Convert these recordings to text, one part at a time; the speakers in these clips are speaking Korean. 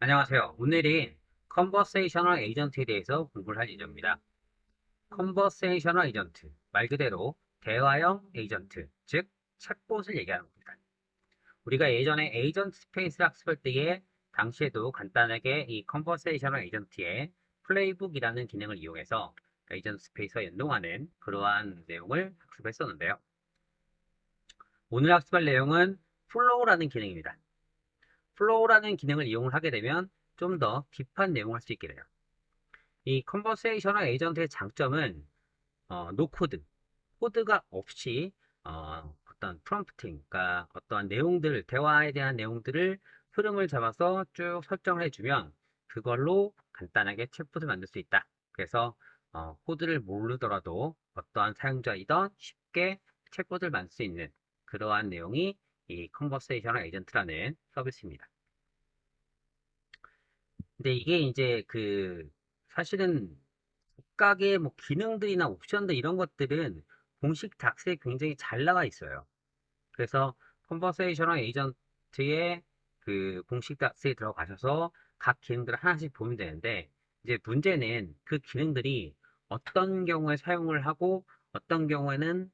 안녕하세요. 오늘은 컨버세이셔널 에이전트에 대해서 공부를 할 예정입니다. 컨버세이셔널 에이전트, 말 그대로 대화형 에이전트, 즉 챗봇을 얘기하는 겁니다. 우리가 예전에 에이전트 스페이스 학습할 때에 당시에도 간단하게 이 컨버세이셔널 에이전트의 플레이북이라는 기능을 이용해서 에이전트 스페이스와 연동하는 그러한 내용을 학습했었는데요. 오늘 학습할 내용은 플로우라는 기능입니다. 플로우라는 기능을 이용을 하게 되면 좀 더 딥한 내용을 할 수 있게 돼요. 이 컨버세이셔널 에이전트의 장점은 노코드, 코드가 없이 어떤 프롬프팅, 그러니까 어떠한 내용들, 대화에 대한 내용들을 흐름을 잡아서 쭉 설정을 해주면 그걸로 간단하게 챗봇을 만들 수 있다. 그래서 코드를 모르더라도 어떠한 사용자이든 쉽게 챗봇을 만들 수 있는 그러한 내용이 이 컨버세이셔널 에이전트라는 서비스입니다. 근데 이게 이제 사실은 각각의 뭐 기능들이나 옵션들 이런 것들은 공식 닥스에 굉장히 잘 나와 있어요. 그래서 컨버세이셔널 에이전트의 그 공식 닥스에 들어가셔서 각 기능들을 하나씩 보면 되는데 이제 문제는 그 기능들이 어떤 경우에 사용을 하고 어떤 경우에는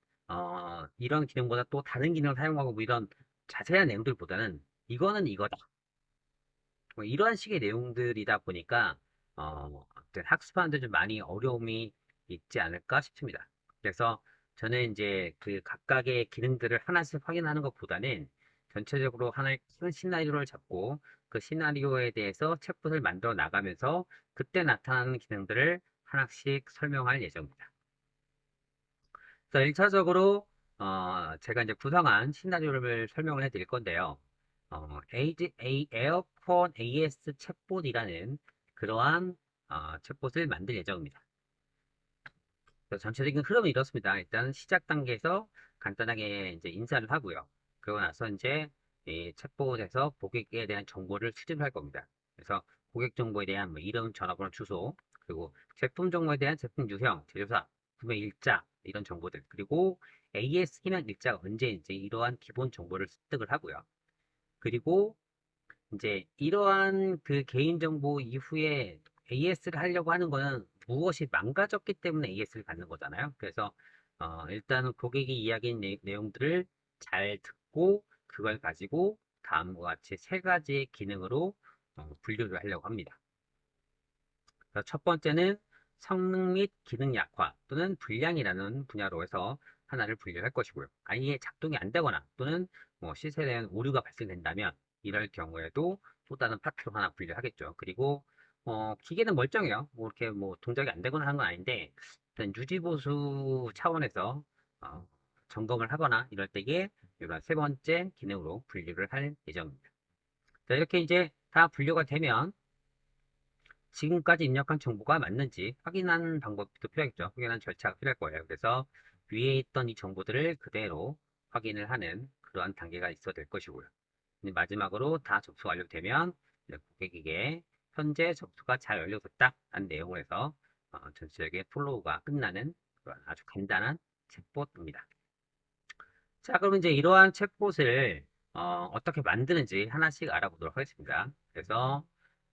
이런 기능보다 또 다른 기능을 사용하고 뭐 이런 자세한 내용들보다는 이거는 이거다. 뭐 이러한 식의 내용들이다 보니까 어떤 학습하는데 좀 많이 어려움이 있지 않을까 싶습니다. 그래서 저는 이제 그 각각의 기능들을 하나씩 확인하는 것보다는 전체적으로 하나의 큰 시나리오를 잡고 그 시나리오에 대해서 챗봇을 만들어 나가면서 그때 나타나는 기능들을 하나씩 설명할 예정입니다. 그래서 1차적으로 제가 이제 구성한 시나리오를 설명을 해드릴 건데요. 에어컨 AS 챗봇이라는 그러한 챗봇을 만들 예정입니다. 그래서 전체적인 흐름은 이렇습니다. 일단 시작 단계에서 간단하게 이제 인사를 하고요. 그러고 나서 이제 이 챗봇에서 고객에 대한 정보를 수집할 겁니다. 그래서 고객 정보에 대한 뭐 이름, 전화번호, 주소, 그리고 제품 정보에 대한 제품 유형, 제조사, 구매 일자 이런 정보들, 그리고 AS 희망 일자가 언제인지 이러한 기본 정보를 습득을 하고요. 그리고 이제 이러한 그 개인정보 이후에 AS를 하려고 하는 거는 무엇이 망가졌기 때문에 AS를 갖는 거잖아요. 그래서 일단은 고객이 이야기한 내용들을 잘 듣고 그걸 가지고 다음과 같이 세 가지의 기능으로 분류를 하려고 합니다. 그래서 첫 번째는 성능 및 기능 약화 또는 불량이라는 분야로 해서 하나를 분류할 것이고요. 아예 작동이 안 되거나 또는 뭐 시세에 대한 오류가 발생된다면 이럴 경우에도 또 다른 파트로 하나 분류하겠죠. 그리고 기계는 멀쩡해요. 뭐 이렇게 뭐 동작이 안 되거나 하는 건 아닌데 일단 유지 보수 차원에서 어, 점검을 하거나 이럴 때에 이런 세 번째 기능으로 분류를 할 예정입니다. 자, 이렇게 이제 다 분류가 되면 지금까지 입력한 정보가 맞는지 확인하는 방법도 필요하겠죠. 확인하는 절차가 필요할 거예요. 그래서 위에 있던 이 정보들을 그대로 확인을 하는 그러한 단계가 있어야 될 것이고요. 마지막으로 다 접수 완료되면 고객에게 현재 접수가 잘 완료됐다라는 내용을 해서 전체적인 플로우가 끝나는 그런 아주 간단한 챗봇입니다. 자, 그럼 이제 이러한 챗봇을 어떻게 만드는지 하나씩 알아보도록 하겠습니다. 그래서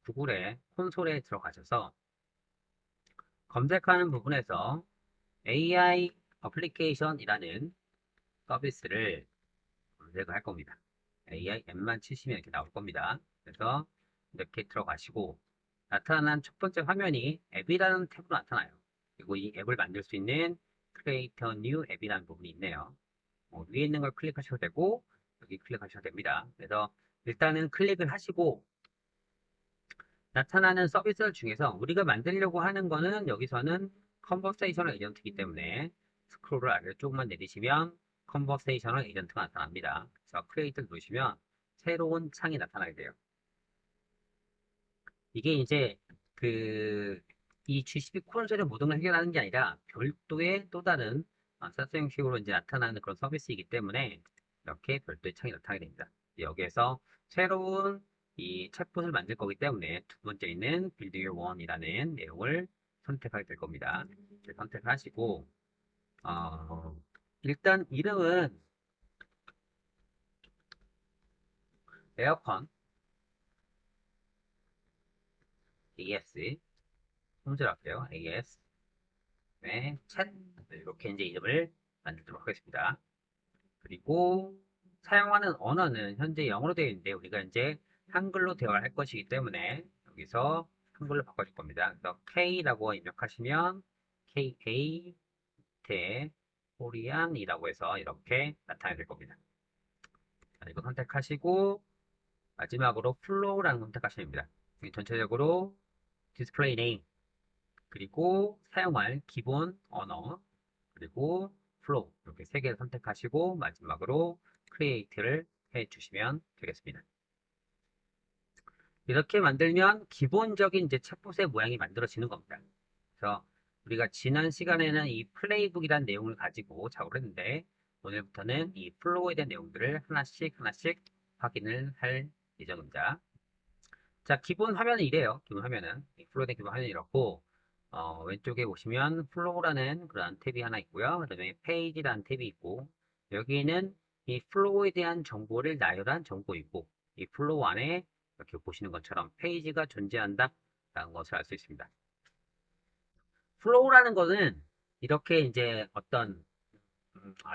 구글의 콘솔에 들어가셔서 검색하는 부분에서 AI 어플리케이션이라는 서비스를 검색을 할 겁니다. AI 앱만 치시면 이렇게 나올 겁니다. 그래서 이렇게 들어가시고 나타난 첫 번째 화면이 앱이라는 탭으로 나타나요. 그리고 이 앱을 만들 수 있는 Create a New 앱이라는 부분이 있네요. 위에 있는 걸 클릭하셔도 되고 여기 클릭하셔도 됩니다. 그래서 일단은 클릭을 하시고 나타나는 서비스 중에서 우리가 만들려고 하는 거는 여기서는 컨버세이셔널 에이전트이기 때문에 스크롤을 아래로 조금만 내리시면 컨버세이셔널 에이전트가 나타납니다. 그래서 크리에이트를 누르시면 새로운 창이 나타나게 돼요. 이게 이제 이 GCP 콘솔의 모든 걸 해결하는 게 아니라 별도의 또 다른 사스 형식으로 이제 나타나는 그런 서비스이기 때문에 이렇게 별도의 창이 나타나게 됩니다. 여기에서 새로운 이 챗봇을 만들 거기 때문에 두 번째 있는 Build Your One이라는 내용을 선택하게 될 겁니다. 이렇게 선택하시고 어, 일단 이름은 에어컨 AS 통째로 할게요. AS 네, 챗 이렇게 이제 이름을 만들도록 하겠습니다. 그리고 사용하는 언어는 현재 영어로 되어 있는데 우리가 이제 한글로 대화를 할 것이기 때문에 여기서 한글로 바꿔줄 겁니다. 그래서 K라고 입력하시면 KK 대 코리안이라고 해서 이렇게 나타나게 될 겁니다. 자, 이거 선택하시고 마지막으로 플로우라는 거 선택하시면 됩니다. 전체적으로 디스플레이 네임 그리고 사용할 기본 언어 그리고 플로우 이렇게 세 개를 선택하시고 마지막으로 크리에이트를 해주시면 되겠습니다. 이렇게 만들면 기본적인 이제 챗봇의 모양이 만들어지는 겁니다. 그래서 우리가 지난 시간에는 이 플레이북이라는 내용을 가지고 작업을 했는데 오늘부터는 이 플로우에 대한 내용들을 하나씩 확인을 할 예정입니다. 자, 기본 화면은 이래요. 기본 화면은. 플로우에 대한 기본 화면이 이렇고 왼쪽에 보시면 플로우라는 그런 탭이 하나 있고요. 그 다음에 페이지라는 탭이 있고 여기는 이 플로우에 대한 정보를 나열한 정보이고 이 플로우 안에 이렇게 보시는 것처럼 페이지가 존재한다 라는 것을 알 수 있습니다. 플로우라는 것은 이렇게 이제 어떤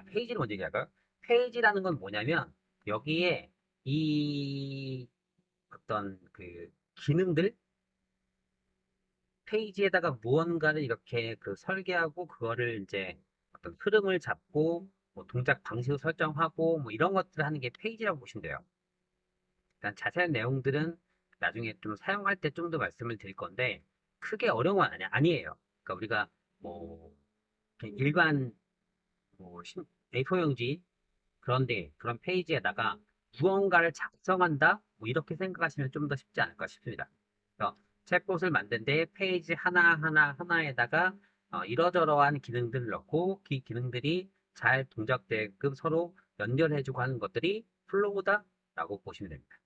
페이지를 먼저 얘기할까요? 페이지라는 건 뭐냐면 여기에 이 어떤 그 기능들 페이지에다가 무언가를 이렇게 그 설계하고 그거를 이제 어떤 흐름을 잡고 뭐 동작 방식을 설정하고 뭐 이런 것들을 하는 게 페이지라고 보시면 돼요. 일단 자세한 내용들은 나중에 좀 사용할 때 좀 더 말씀을 드릴 건데 크게 어려운 건 아니에요. 그러니까 우리가 뭐 그냥 일반 뭐 A4 용지 그런데 그런 페이지에다가 무언가를 작성한다 뭐 이렇게 생각하시면 좀 더 쉽지 않을까 싶습니다. 그래서 챗봇을 만드는데 페이지 하나하나에다가 이러저러한 기능들을 넣고 그 기능들이 잘 동작되게끔 서로 연결해주고 하는 것들이 플로우다라고 보시면 됩니다.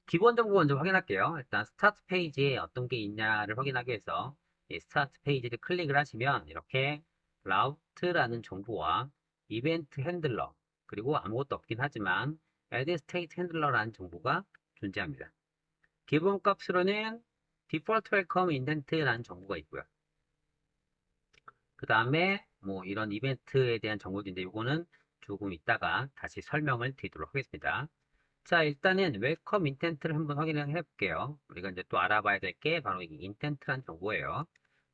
기본 정보 먼저 확인할게요. 일단 스타트 페이지에 어떤 게 있냐를 확인하기 위해서 이 스타트 페이지를 클릭을 하시면 이렇게 라우트라는 정보와 이벤트 핸들러 그리고 아무것도 없긴 하지만 add state handler라는 정보가 존재합니다. 기본 값으로는 default welcome indent라는 정보가 있고요. 그 다음에 뭐 이런 이벤트에 대한 정보인데 이거는 조금 있다가 다시 설명을 드리도록 하겠습니다. 자, 일단은 웰컴 인텐트를 한번 확인을 해볼게요. 우리가 이제 또 알아봐야 될 게 바로 이 인텐트라는 정보예요.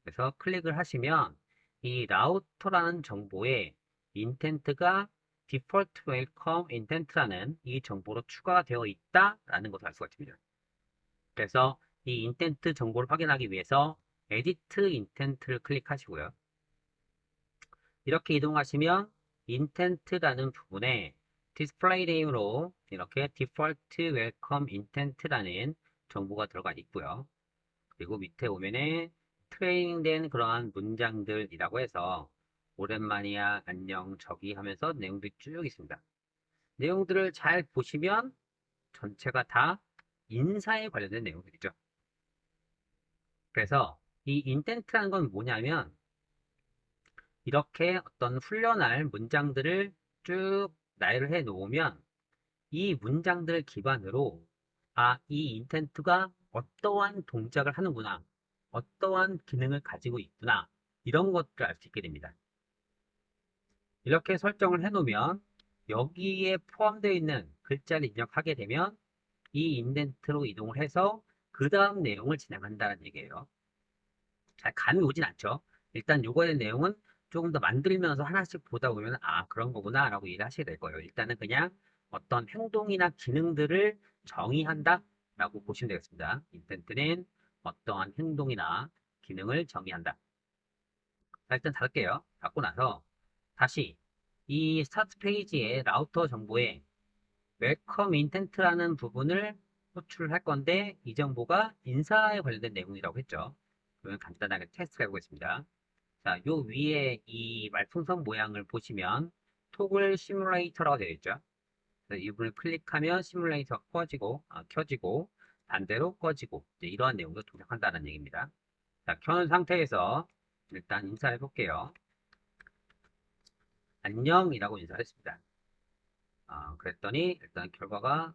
그래서 클릭을 하시면 이 라우터라는 정보에 인텐트가 디폴트 웰컴 인텐트라는 이 정보로 추가가 되어 있다라는 것을 알 수가 있습니다. 그래서 이 인텐트 정보를 확인하기 위해서 에디트 인텐트를 클릭하시고요. 이렇게 이동하시면 intent라는 부분에 display name으로 이렇게 default welcome intent라는 정보가 들어가 있고요. 그리고 밑에 보면은 트레이닝된 그러한 문장들이라고 해서 오랜만이야, 안녕, 저기 하면서 내용들이 쭉 있습니다. 내용들을 잘 보시면 전체가 다 인사에 관련된 내용들이죠. 그래서 이 intent라는 건 뭐냐면 이렇게 어떤 훈련할 문장들을 쭉 나열을 해 놓으면 이 문장들 기반으로 이 인텐트가 어떠한 동작을 하는구나, 어떠한 기능을 가지고 있구나, 이런 것들을 알 수 있게 됩니다. 이렇게 설정을 해 놓으면 여기에 포함되어 있는 글자를 입력하게 되면 이 인덴트로 이동을 해서 그 다음 내용을 진행한다는 얘기예요. 잘 감이 오진 않죠. 일단 요거의 내용은 조금 더 만들면서 하나씩 보다 보면 그런 거구나 라고 이해를 하시게 될 거예요. 일단은 그냥 어떤 행동이나 기능들을 정의한다 라고 보시면 되겠습니다. 인텐트는 어떠한 행동이나 기능을 정의한다. 자, 일단 닫을게요. 닫고 나서 다시 이 스타트 페이지의 라우터 정보에 웰컴 인텐트라는 부분을 호출할 건데 이 정보가 인사에 관련된 내용이라고 했죠. 그러면 간단하게 테스트를 해보겠습니다. 자, 요 위에 이 말풍선 모양을 보시면 토글 시뮬레이터라고 되어 있죠. 그래서 이 부분을 클릭하면 시뮬레이터가 켜지고 반대로 꺼지고 이러한 내용도 동작한다는 얘기입니다. 자, 켜놓은 상태에서 일단 인사해 볼게요. 안녕이라고 인사를 했습니다. 그랬더니 일단 결과가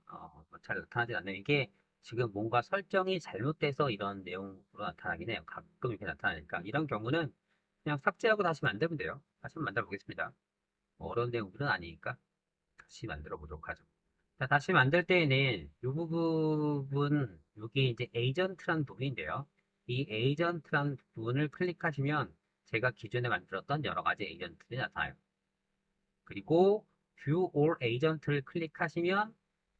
잘 나타나지 않네요. 이게 지금 뭔가 설정이 잘못돼서 이런 내용으로 나타나긴 해요. 가끔 이렇게 나타나니까. 이런 경우는 그냥 삭제하고 다시 만들면 돼요. 다시 한번 만들어 보겠습니다. 뭐 어려운 내용들은 아니니까 다시 만들어 보도록 하죠. 자, 다시 만들 때에는 이 부분, 여기 이제 에이전트라는 부분인데요. 이 에이전트라는 부분을 클릭하시면 제가 기존에 만들었던 여러 가지 에이전트들이 나타나요. 그리고 View All Agent를 클릭하시면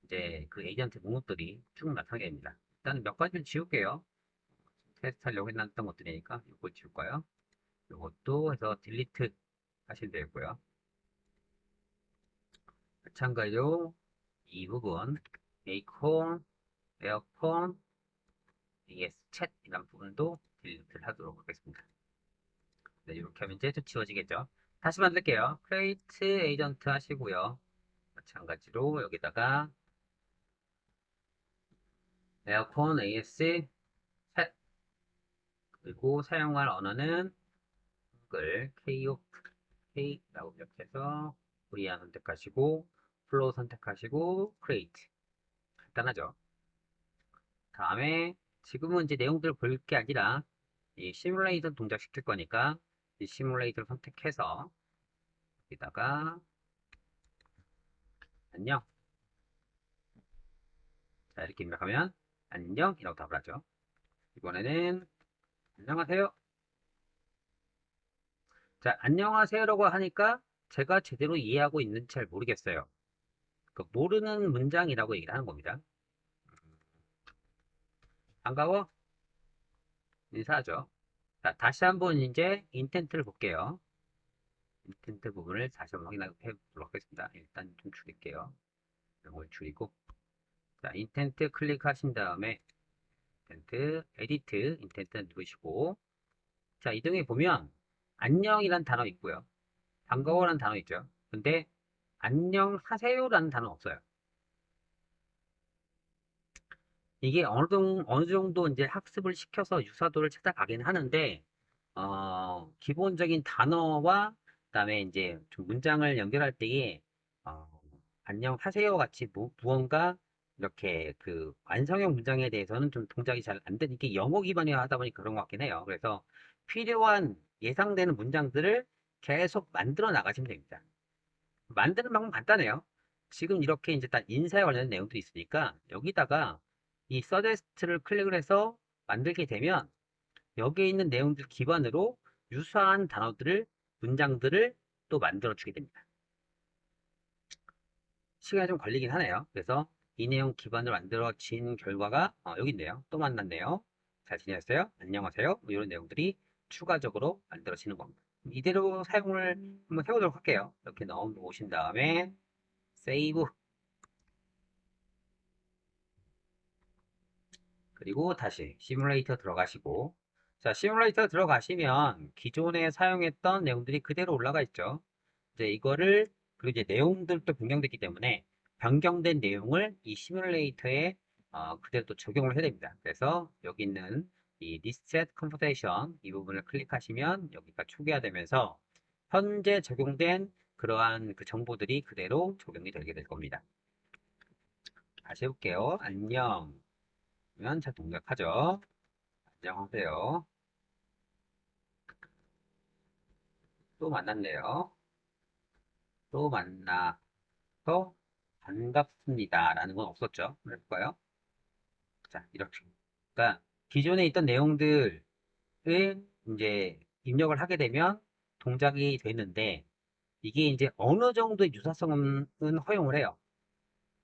이제 그 에이전트 목록들이 쭉 나타나게 됩니다. 일단 몇 가지를 지울게요. 테스트하려고 해놨던 것들이니까 이거 지울까요? 이것도 해서 딜리트 하시면 되겠고요. 마찬가지로 이 부분 에이콘, 에어컨, ES 챗 이런 부분도 딜리트를 하도록 하겠습니다. 네, 이렇게 하면 이제 좀 지워지겠죠. 다시 만들게요. 크레이트 에이전트 하시고요. 마찬가지로 여기다가 에어컨 AS 셋 그리고 사용할 언어는 한글 K라고 입력해서 코리안 선택하시고 플로우 선택하시고 크레이트 간단하죠. 다음에 지금은 이제 내용들을 볼 게 아니라 이 시뮬레이터 동작 시킬 거니까 이 시뮬레이터를 선택해서 여기다가 안녕 자 이렇게 입력하면 안녕이라고 답을 하죠. 이번에는 안녕하세요. 자 안녕하세요라고 하니까 제가 제대로 이해하고 있는지 잘 모르겠어요. 그 모르는 문장이라고 얘기를 하는 겁니다. 반가워? 인사하죠. 자, 다시 한번 이제 인텐트를 볼게요. 인텐트 부분을 다시 한번 확인해 보도록 하겠습니다. 일단 좀 줄일게요. 이런 걸 줄이고. 자, 인텐트 클릭하신 다음에 인텐트, 에디트, 인텐트 누르시고. 자, 이동해 보면 안녕이란 단어 있고요. 반가워라는 단어 있죠. 근데 안녕하세요라는 단어 없어요. 이게 어느 정도 이제 학습을 시켜서 유사도를 찾아가긴 하는데, 기본적인 단어와 그다음에 이제 좀 문장을 연결할 때에, 어, 안녕하세요 같이 무언가 이렇게 그 완성형 문장에 대해서는 좀 동작이 잘 안 되는, 이게 영어 기반이라 하다 보니 그런 것 같긴 해요. 그래서 필요한 예상되는 문장들을 계속 만들어 나가시면 됩니다. 만드는 방법 간단해요. 지금 이렇게 이제 딱 인사에 관련된 내용도 있으니까 여기다가 이 서제스트를 클릭을 해서 만들게 되면 여기에 있는 내용들 기반으로 유사한 단어들을 문장들을 또 만들어 주게 됩니다. 시간이 좀 걸리긴 하네요. 그래서 이 내용 기반으로 만들어진 결과가 여기 있네요. 또 만났네요. 잘 지냈어요? 안녕하세요. 뭐 이런 내용들이 추가적으로 만들어지는 겁니다. 이대로 사용을 한번 해보도록 할게요. 이렇게 넣어 놓으신 다음에 세이브 그리고 다시 시뮬레이터 들어가시고 자 시뮬레이터 들어가시면 기존에 사용했던 내용들이 그대로 올라가 있죠. 이제 이거를 그리고 이제 내용들도 변경됐기 때문에 변경된 내용을 이 시뮬레이터에 그대로 또 적용을 해야 됩니다. 그래서 여기 있는 이 Reset Computation 이 부분을 클릭하시면 여기가 초기화되면서 현재 적용된 그러한 그 정보들이 그대로 적용이 되게 될 겁니다. 다시 해볼게요. 안녕. 그러면 잘 동작하죠. 안녕하세요. 또 만났네요. 또 만나서 반갑습니다. 라는 건 없었죠. 해볼까요? 자, 이렇게. 그러니까 기존에 있던 내용들을 이제 입력을 하게 되면 동작이 되는데 이게 이제 어느 정도의 유사성은 허용을 해요.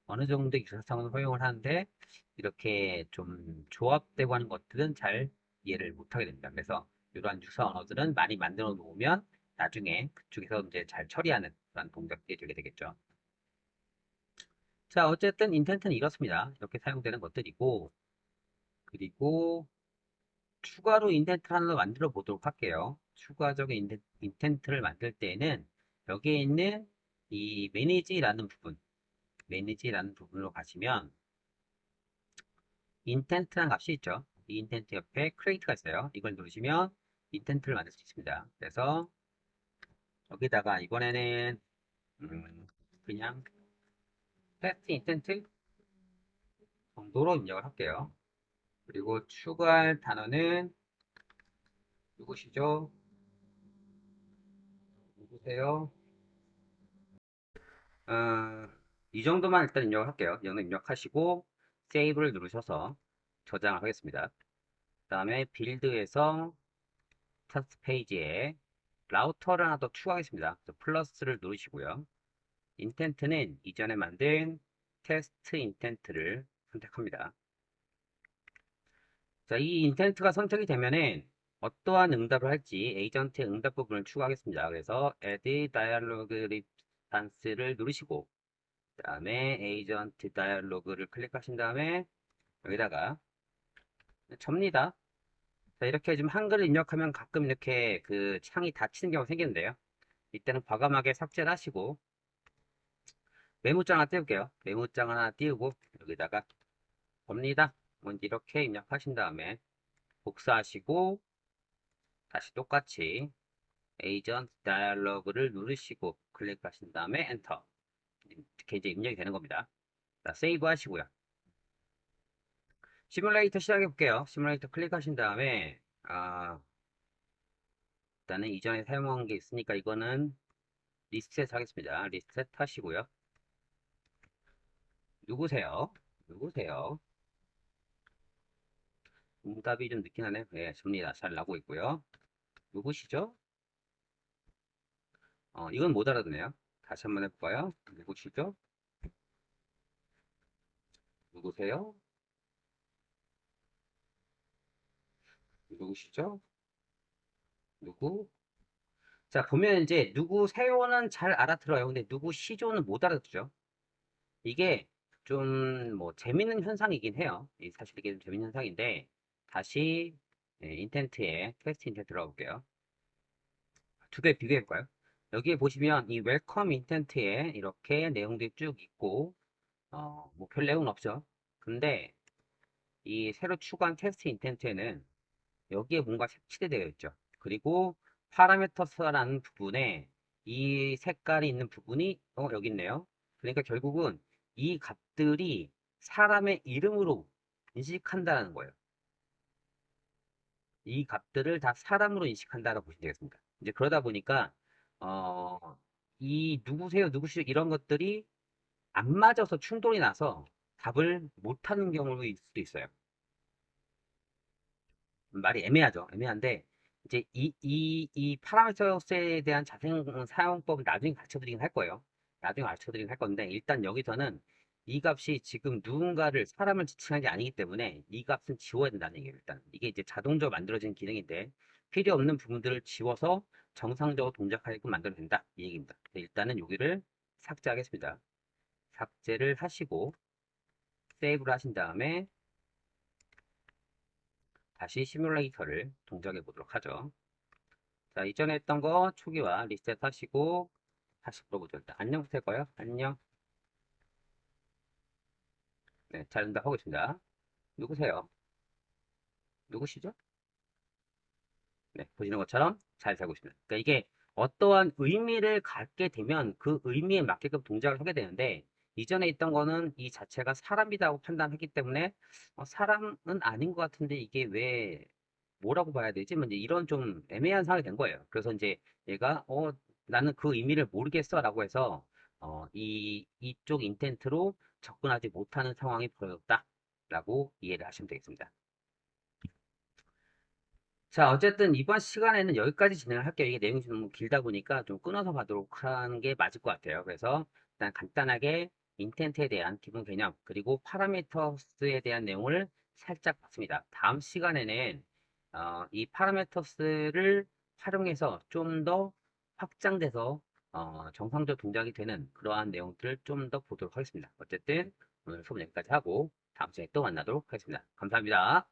어느 정도의 유사성은 허용을 하는데 이렇게 좀 조합되고 하는 것들은 잘 이해를 못하게 됩니다. 그래서 이러한 유사 언어들은 많이 만들어 놓으면 나중에 그쪽에서 이제 잘 처리하는 그런 동작들이 되게 되겠죠. 자, 어쨌든 인텐트는 이렇습니다. 이렇게 사용되는 것들이고, 그리고 추가로 인텐트를 하나 더 만들어 보도록 할게요. 추가적인 인텐트를 만들 때에는 여기에 있는 이 매니지라는 부분으로 가시면 인텐트라는 값이 있죠. 이 인텐트 옆에 크리에이트가 있어요. 이걸 누르시면 인텐트를 만들 수 있습니다. 그래서 여기다가 이번에는 그냥 테스트 인텐트 정도로 입력을 할게요. 그리고 추가할 단어는 누구시죠? 누구세요? 이 정도만 일단 입력을 할게요. 이 정도 입력하시고 세이브를 누르셔서 저장을 하겠습니다. 그 다음에 빌드에서 테스트 페이지에 라우터를 하나 더 추가하겠습니다. 플러스를 누르시고요. 인텐트는 이전에 만든 테스트 인텐트를 선택합니다. 자, 이 인텐트가 선택이 되면은 어떠한 응답을 할지 에이전트의 응답 부분을 추가하겠습니다. 그래서 add dialog response를 누르시고 그 다음에 에이전트 다이얼로그를 클릭하신 다음에 여기다가 접니다. 자, 이렇게 좀 한글을 입력하면 가끔 이렇게 그 창이 닫히는 경우가 생기는데요. 이때는 과감하게 삭제를 하시고 메모장 하나 띄울게요. 메모장 하나 띄우고 여기다가 접니다. 먼저 이렇게 입력하신 다음에 복사하시고 다시 똑같이 에이전트 다이얼로그를 누르시고 클릭하신 다음에 엔터. 이렇게 이제 입력이 되는 겁니다. 자, 세이브 하시고요. 시뮬레이터 시작해 볼게요. 시뮬레이터 클릭하신 다음에 일단은 이전에 사용한 게 있으니까 이거는 리셋 하겠습니다. 리셋 하시고요. 누구세요? 누구세요? 응답이 좀 늦긴 하네요. 네, 접니다. 잘 나고 있고요. 누구시죠? 이건 못 알아듣네요. 다시 한번 해볼까요? 누구시죠? 누구세요? 누구시죠? 누구? 자, 보면 이제 누구세요는 잘 알아들어요. 근데 누구시죠는 못 알아듣죠. 이게 좀 뭐 재밌는 현상이긴 해요. 사실 이게 좀 재밌는 현상인데 다시 인텐트에 테스트 인텐트 들어볼게요. 두 개 비교해 볼까요? 여기에 보시면 이 웰컴 인텐트에 이렇게 내용들이 쭉 있고 뭐 별 내용은 없죠. 근데 이 새로 추가한 테스트 인텐트에는 여기에 뭔가 색칠이 되어 있죠. 그리고 파라메터스라는 부분에 이 색깔이 있는 부분이 여기 있네요. 그러니까 결국은 이 값들이 사람의 이름으로 인식한다는 거예요. 이 값들을 다 사람으로 인식한다고 보시면 되겠습니다. 이제 그러다 보니까 이 누구세요, 누구시죠 이런 것들이 안 맞아서 충돌이 나서 답을 못하는 경우도 있을 수도 있어요. 말이 애매하죠. 애매한데 이제 이 파라미터스에 대한 자세한 사용법은 나중에 가르쳐 드리긴 할 거예요. 나중에 가르쳐 드리긴 할 건데 일단 여기서는 이 값이 지금 누군가를 사람을 지칭한 게 아니기 때문에 이 값은 지워야 된다는 얘기예요. 일단 이게 이제 자동적으로 만들어진 기능인데 필요 없는 부분들을 지워서 정상적으로 동작하게끔 만들어야 된다 이 얘기입니다. 일단은 여기를 삭제하겠습니다. 삭제를 하시고 세이브를 하신 다음에 다시 시뮬레이터를 동작해 보도록 하죠. 자, 이전에 했던 거 초기화 리셋 하시고 다시 물어보죠. 일단 안녕부터 할까요? 안녕. 네, 잘 응답하고 있습니다. 누구세요? 누구시죠? 네, 보시는 것처럼 잘 살고 있습니다. 그러니까 이게 어떠한 의미를 갖게 되면 그 의미에 맞게끔 동작을 하게 되는데 이전에 있던 거는 이 자체가 사람이라고 판단했기 때문에 사람은 아닌 것 같은데 이게 왜 뭐라고 봐야 되지? 뭐 이제 이런 좀 애매한 상황이 된 거예요. 그래서 이제 얘가 나는 그 의미를 모르겠어라고 해서 이쪽 인텐트로 접근하지 못하는 상황이 벌어졌다라고 이해를 하시면 되겠습니다. 자, 어쨌든 이번 시간에는 여기까지 진행을 할게요. 이게 내용이 좀 너무 길다 보니까 좀 끊어서 가도록 하는 게 맞을 것 같아요. 그래서 일단 간단하게 인텐트에 대한 기본 개념, 그리고 파라미터스에 대한 내용을 살짝 봤습니다. 다음 시간에는 이 파라미터스를 활용해서 좀 더 확장돼서 정상적 동작이 되는 그러한 내용들을 좀 더 보도록 하겠습니다. 어쨌든 오늘 수업 여기까지 하고 다음 시간에 또 만나도록 하겠습니다. 감사합니다.